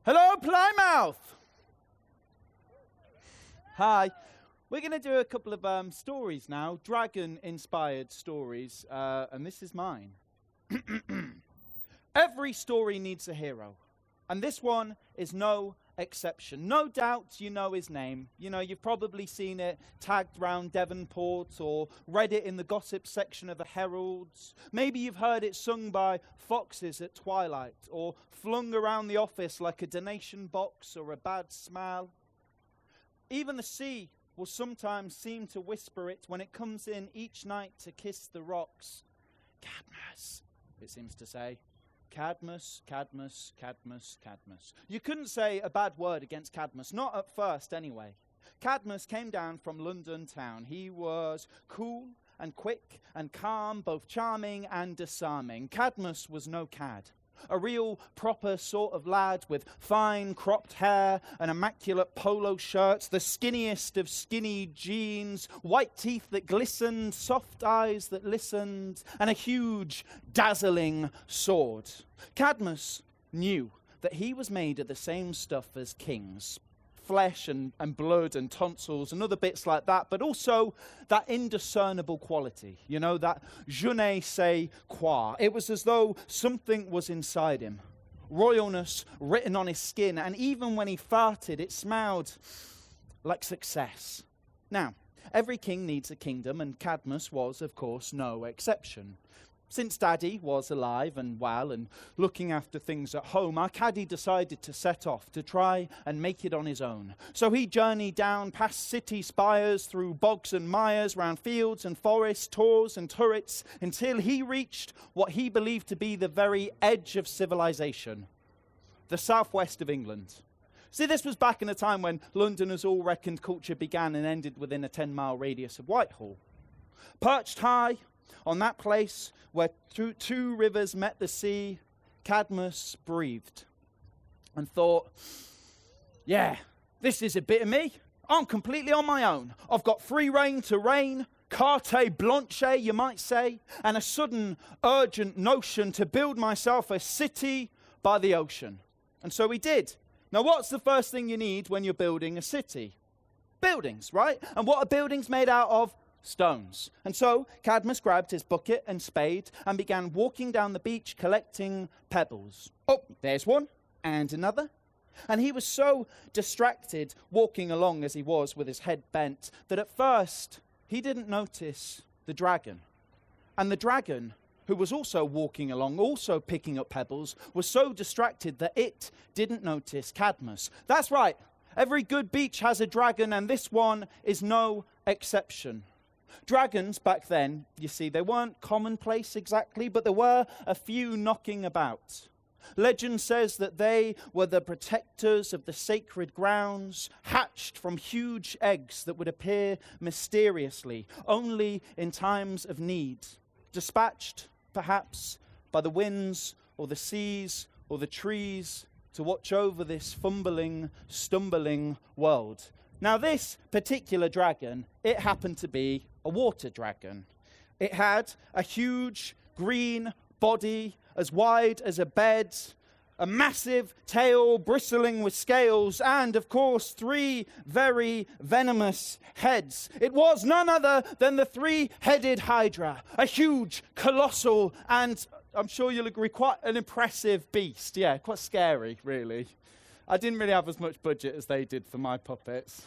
Hello, Plymouth! Hi. We're going to do a couple of stories now, dragon-inspired stories, and this is mine. Every story needs a hero, and this one is no exception. No doubt you know his name. You know, you've probably seen it tagged round Devonport or read it in the gossip section of the Heralds. Maybe you've heard it sung by foxes at twilight or flung around the office like a donation box or a bad smile. Even the sea will sometimes seem to whisper it when it comes in each night to kiss the rocks. Cadmus, it seems to say. Cadmus, Cadmus, Cadmus, Cadmus. You couldn't say a bad word against Cadmus, not at first anyway. Cadmus came down from London town. He was cool and quick and calm, both charming and disarming. Cadmus was no cad. A real proper sort of lad with fine cropped hair, an immaculate polo shirt, the skinniest of skinny jeans, white teeth that glistened, soft eyes that listened, and a huge, dazzling sword. Cadmus knew that he was made of the same stuff as kings. Flesh and blood and tonsils and other bits like that, but also that indiscernible quality, you know, that je ne sais quoi. It was as though something was inside him, royalness written on his skin, and even when he farted, it smelled like success. Now, every king needs a kingdom, and Cadmus was, of course, no exception. Since Daddy was alive and well and looking after things at home, our caddie decided to set off to try and make it on his own. So he journeyed down past city spires, through bogs and mires, round fields and forests, tors and turrets, until he reached what he believed to be the very edge of civilization, the southwest of England. See, this was back in a time when Londoners all reckoned culture began and ended within a 10-mile radius of Whitehall. Perched high on that place where two rivers met the sea, Cadmus breathed and thought, yeah, this is a bit of me. I'm completely on my own. I've got free rein to reign, carte blanche, you might say, and a sudden urgent notion to build myself a city by the ocean. And so he did. Now, what's the first thing you need when you're building a city? Buildings, right? And what are buildings made out of? Stones. And so Cadmus grabbed his bucket and spade and began walking down the beach collecting pebbles. Oh, there's one, and another. And he was so distracted walking along as he was with his head bent that at first he didn't notice the dragon. And the dragon, who was also walking along, also picking up pebbles, was so distracted that it didn't notice Cadmus. That's right. Every good beach has a dragon, and this one is no exception. Dragons back then, you see, they weren't commonplace exactly, but there were a few knocking about. Legend says that they were the protectors of the sacred grounds, hatched from huge eggs that would appear mysteriously, only in times of need, dispatched, perhaps, by the winds or the seas or the trees to watch over this fumbling, stumbling world. Now, this particular dragon, it happened to be a water dragon. It had a huge green body as wide as a bed, a massive tail bristling with scales, and, of course, 3 very venomous heads. It was none other than the 3-headed Hydra, a huge, colossal, and I'm sure you'll agree, quite an impressive beast. Yeah, quite scary, really. I didn't really have as much budget as they did for my puppets.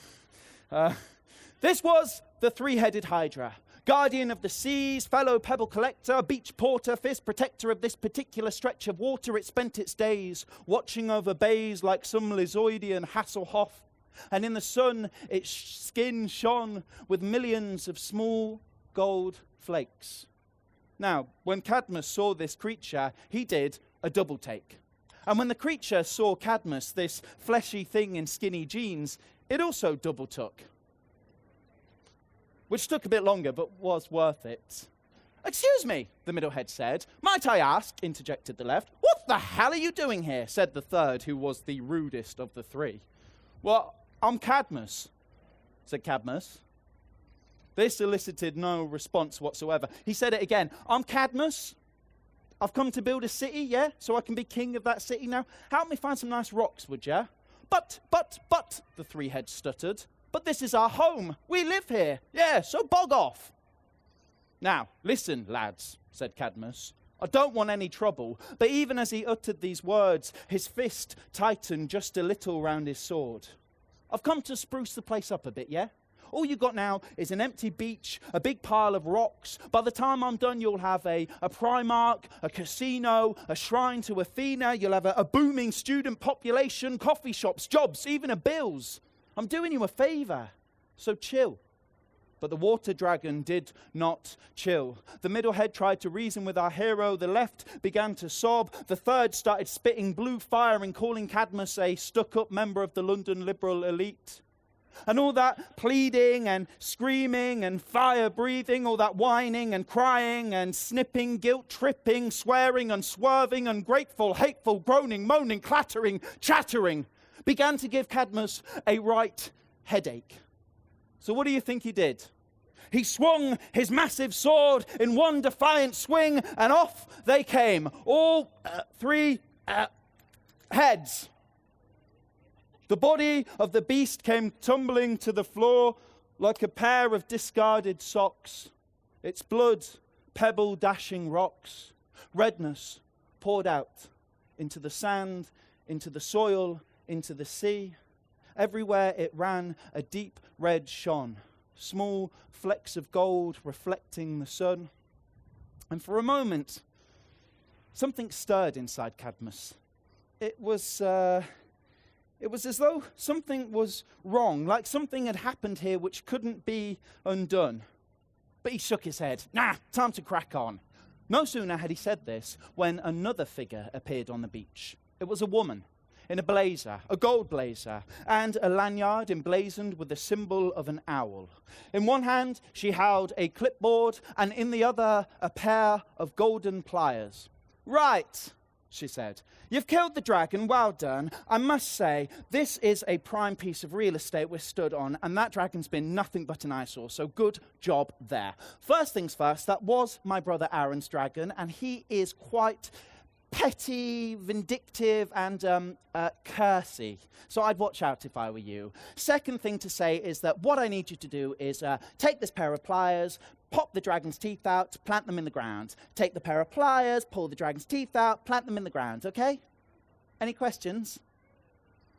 This was the 3-headed Hydra, guardian of the seas, fellow pebble collector, beach porter, fierce protector of this particular stretch of water. It spent its days watching over bays like some Lysoidian Hasselhoff, and in the sun its skin shone with millions of small gold flakes. Now, when Cadmus saw this creature, he did a double take. And when the creature saw Cadmus, this fleshy thing in skinny jeans, it also double took. Which took a bit longer, but was worth it. "Excuse me," the middle head said. "Might I ask," interjected the left. "What the hell are you doing here?" said the third, who was the rudest of the 3. "Well, I'm Cadmus," said Cadmus. This elicited no response whatsoever. He said it again. "I'm Cadmus." I've come to build a city, yeah, so I can be king of that city now. Help me find some nice rocks, would ya? But, the three heads stuttered. But this is our home. We live here. Yeah, so bog off. Now, listen, lads, said Cadmus. I don't want any trouble. But even as he uttered these words, his fist tightened just a little round his sword. I've come to spruce the place up a bit, yeah? All you got now is an empty beach, a big pile of rocks. By the time I'm done, you'll have a Primark, a casino, a shrine to Athena. You'll have a booming student population, coffee shops, jobs, even a bills. I'm doing you a favor, so chill. But the water dragon did not chill. The middle head tried to reason with our hero. The left began to sob. The third started spitting blue fire and calling Cadmus a stuck-up member of the London liberal elite. And all that pleading and screaming and fire breathing, all that whining and crying and snipping, guilt tripping, swearing, unswerving, ungrateful, hateful, groaning, moaning, clattering, chattering, began to give Cadmus a right headache. So what do you think he did? He swung his massive sword in one defiant swing, and off they came, all three heads. The body of the beast came tumbling to the floor like a pair of discarded socks. Its blood pebble dashing rocks. Redness poured out into the sand, into the soil, into the sea. Everywhere it ran, a deep red shone, small flecks of gold reflecting the sun. And for a moment, something stirred inside Cadmus. It was as though something was wrong, like something had happened here which couldn't be undone. But he shook his head. Nah, time to crack on. No sooner had he said this when another figure appeared on the beach. It was a woman in a blazer, a gold blazer, and a lanyard emblazoned with the symbol of an owl. In one hand, she held a clipboard, and in the other, a pair of golden pliers. Right, she said. You've killed the dragon, well done. I must say, this is a prime piece of real estate we're stood on, and that dragon's been nothing but an eyesore, so good job there. First things first, that was my brother Aaron's dragon, and he is quite petty, vindictive, and cursy. So I'd watch out if I were you. Second thing to say is that what I need you to do is take this pair of pliers, pop the dragon's teeth out, plant them in the ground. Take the pair of pliers, pull the dragon's teeth out, plant them in the ground, okay? Any questions?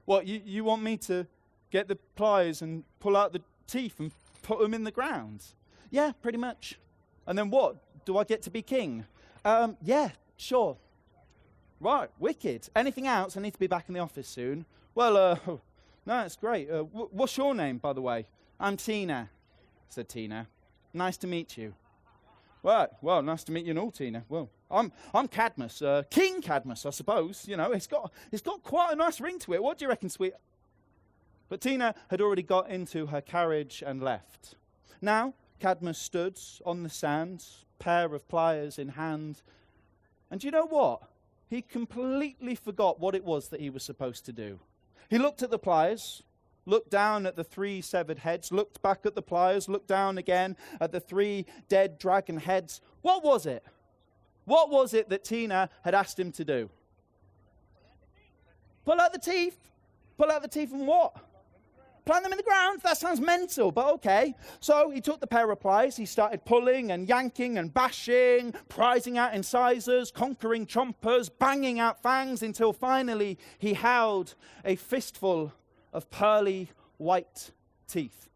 What, you want me to get the pliers and pull out the teeth and put them in the ground? Yeah, pretty much. And then what? Do I get to be king? Yeah, sure. Right, wicked. Anything else? I need to be back in the office soon. Well, no, it's great. What's your name, by the way? I'm Tina, said Tina. Nice to meet you. Right, well, nice to meet you and all, Tina. Well, I'm Cadmus, King Cadmus, I suppose. You know, it's got quite a nice ring to it. What do you reckon, sweet? But Tina had already got into her carriage and left. Now, Cadmus stood on the sand, pair of pliers in hand. And do you know what? He completely forgot what it was that he was supposed to do. He looked at the pliers, looked down at the three severed heads, looked back at the pliers, looked down again at the three dead dragon heads. What was it? What was it that Tina had asked him to do? Pull out the teeth. Pull out the teeth and what? Plant them in the ground? That sounds mental, but okay. So he took the pair of pliers, he started pulling and yanking and bashing, prizing out incisors, conquering chompers, banging out fangs, until finally he held a fistful of pearly white teeth.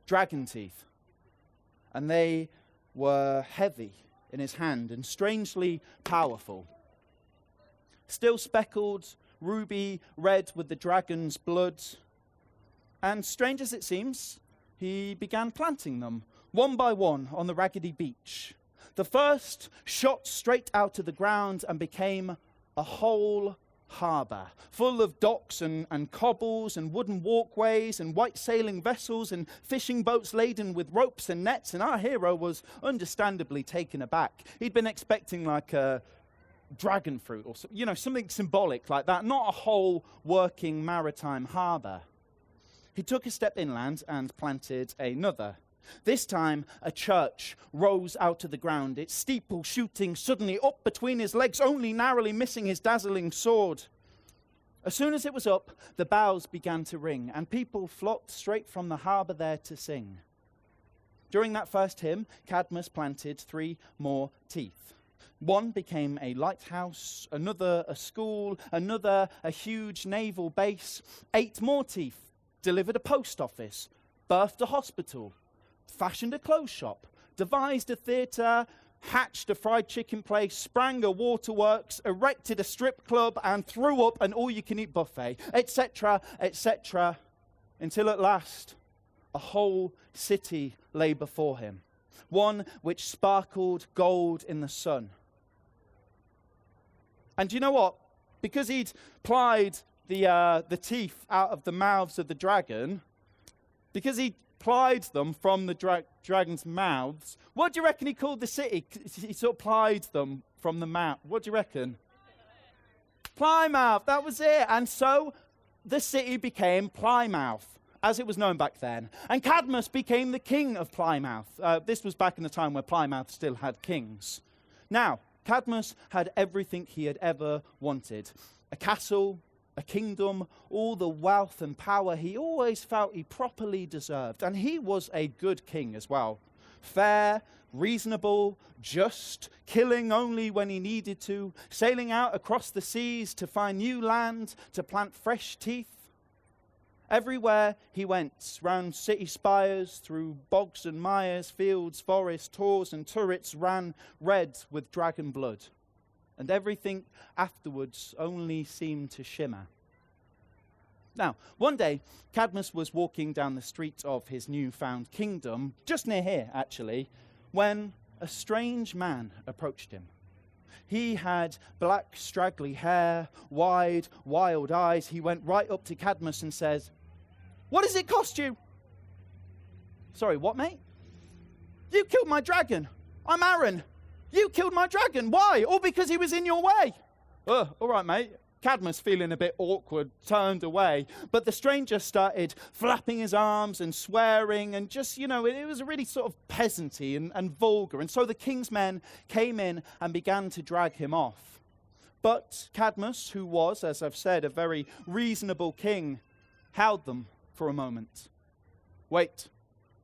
Dragon teeth. And they were heavy in his hand and strangely powerful. Still speckled, ruby red with the dragon's blood. And strange as it seems, he began planting them, one by one, on the raggedy beach. The first shot straight out of the ground and became a whole harbour, full of docks and cobbles and wooden walkways and white sailing vessels and fishing boats laden with ropes and nets, and our hero was understandably taken aback. He'd been expecting like a dragon fruit or something symbolic like that, not a whole working maritime harbour. He took a step inland and planted another This time, a church rose out of the ground, its steeple shooting suddenly up between his legs, only narrowly missing his dazzling sword. As soon as it was up, the bells began to ring, and people flocked straight from the harbour there to sing. During that first hymn, Cadmus planted 3 more teeth. One became a lighthouse, another a school, another a huge naval base. 8 more teeth delivered a post office, birthed a hospital, fashioned a clothes shop, devised a theatre, hatched a fried chicken place, sprang a waterworks, erected a strip club, and threw up an all-you-can-eat buffet, etc., etc., until at last a whole city lay before him, one which sparkled gold in the sun. And do you know what? Because he'd plied the teeth out of the mouths of the dragon, because he plied them from the dragon's mouths, what do you reckon he called the city? He sort of plied them from the mouth. What do you reckon? Plymouth, that was it. And so the city became Plymouth, as it was known back then. And Cadmus became the king of Plymouth. This was back in the time where Plymouth still had kings. Now, Cadmus had everything he had ever wanted. A castle, a kingdom, all the wealth and power he always felt he properly deserved. And he was a good king as well. Fair, reasonable, just, killing only when he needed to, sailing out across the seas to find new land, to plant fresh teeth. Everywhere he went, round city spires, through bogs and mires, fields, forests, tors and turrets ran red with dragon blood. And everything afterwards only seemed to shimmer. Now, one day, Cadmus was walking down the street of his newfound kingdom, just near here, actually, when a strange man approached him. He had black, straggly hair, wide, wild eyes. He went right up to Cadmus and said, "What does it cost you?" "Sorry, what, mate?" "You killed my dragon. I'm Aaron. You killed my dragon. Why? All because he was in your way." All right, mate." Cadmus, feeling a bit awkward, turned away. But the stranger started flapping his arms and swearing, and just, it was really sort of peasanty and vulgar. And so the king's men came in and began to drag him off. But Cadmus, who was, as I've said, a very reasonable king, held them for a moment. "Wait,"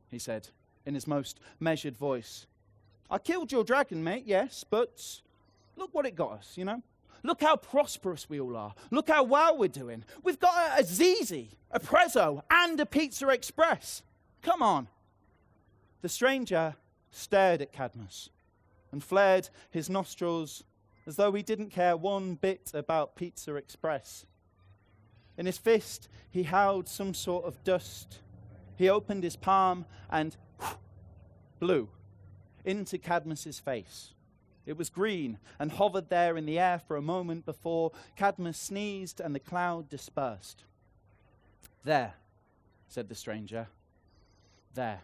he said, in his most measured voice. "I killed your dragon, mate, yes, but look what it got us, Look how prosperous we all are. Look how well we're doing. We've got a Zizi, a Prezzo, and a Pizza Express. Come on." The stranger stared at Cadmus and flared his nostrils as though he didn't care one bit about Pizza Express. In his fist, he held some sort of dust. He opened his palm and blew into Cadmus's face. It was green and hovered there in the air for a moment before Cadmus sneezed and the cloud dispersed. "There," said the stranger. "There."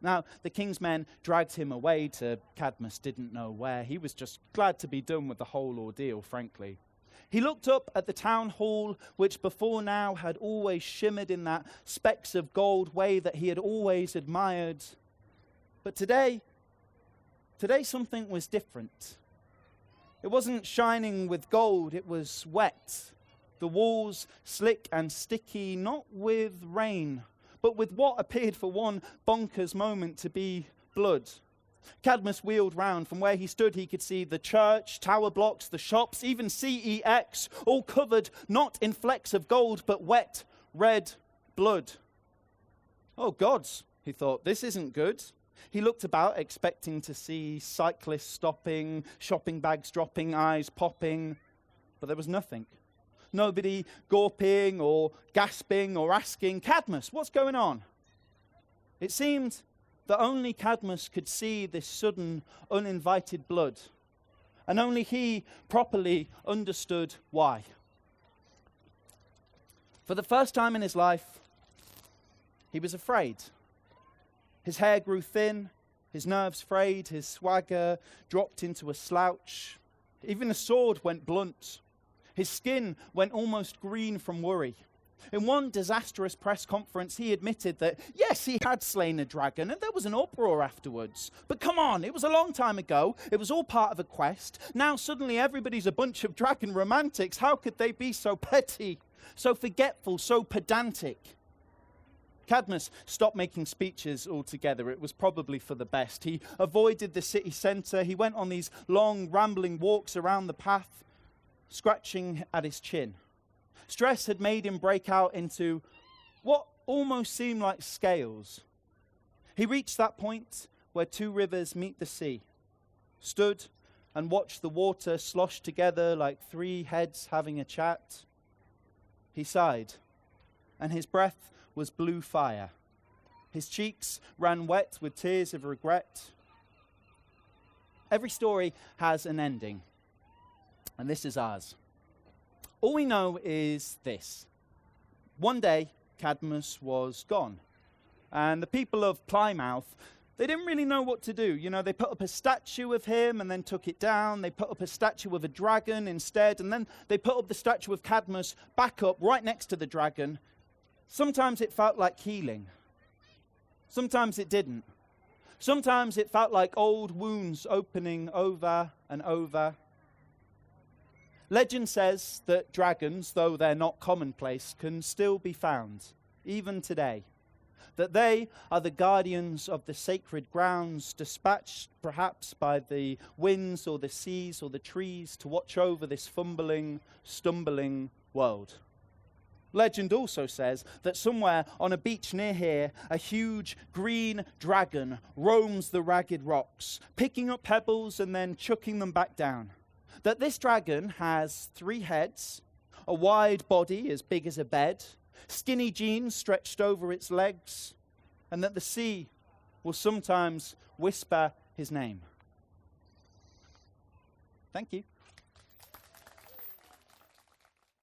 Now, the king's men dragged him away to Cadmus didn't know where. He was just glad to be done with the whole ordeal, frankly. He looked up at the town hall, which before now had always shimmered in that specks of gold way that he had always admired. But today something was different. It wasn't shining with gold, it was wet. The walls slick and sticky, not with rain, but with what appeared for one bonkers moment to be blood. Cadmus wheeled round. From where he stood, he could see the church, tower blocks, the shops, even CEX, all covered not in flecks of gold, but wet, red blood. "Oh, gods," he thought, "this isn't good." He looked about, expecting to see cyclists stopping, shopping bags dropping, eyes popping, but there was nothing. Nobody gawping or gasping or asking, "Cadmus, what's going on?" It seemed that only Cadmus could see this sudden, uninvited blood, and only he properly understood why. For the first time in his life, he was afraid. His hair grew thin, his nerves frayed, his swagger dropped into a slouch. Even the sword went blunt. His skin went almost green from worry. In one disastrous press conference, he admitted that, yes, he had slain a dragon, and there was an uproar afterwards. But come on, it was a long time ago. It was all part of a quest. Now suddenly everybody's a bunch of dragon romantics. How could they be so petty, so forgetful, so pedantic? Cadmus stopped making speeches altogether. It was probably for the best. He avoided the city centre. He went on these long, rambling walks around the path, scratching at his chin. Stress had made him break out into what almost seemed like scales. He reached that point where two rivers meet the sea, stood and watched the water slosh together like three heads having a chat. He sighed, and his breath was blue fire. His cheeks ran wet with tears of regret. Every story has an ending, and this is ours. All we know is this. One day, Cadmus was gone. And the people of Plymouth, they didn't really know what to do. You know, they put up a statue of him and then took it down. They put up a statue of a dragon instead. And then they put up the statue of Cadmus back up right next to the dragon. Sometimes it felt like healing. Sometimes it didn't. Sometimes it felt like old wounds opening over and over. Legend says that dragons, though they're not commonplace, can still be found, even today. That they are the guardians of the sacred grounds, dispatched perhaps by the winds or the seas or the trees to watch over this fumbling, stumbling world. Legend also says that somewhere on a beach near here, a huge green dragon roams the ragged rocks, picking up pebbles and then chucking them back down. That this dragon has 3 heads, a wide body as big as a bed, skinny jeans stretched over its legs, and that the sea will sometimes whisper his name. Thank you.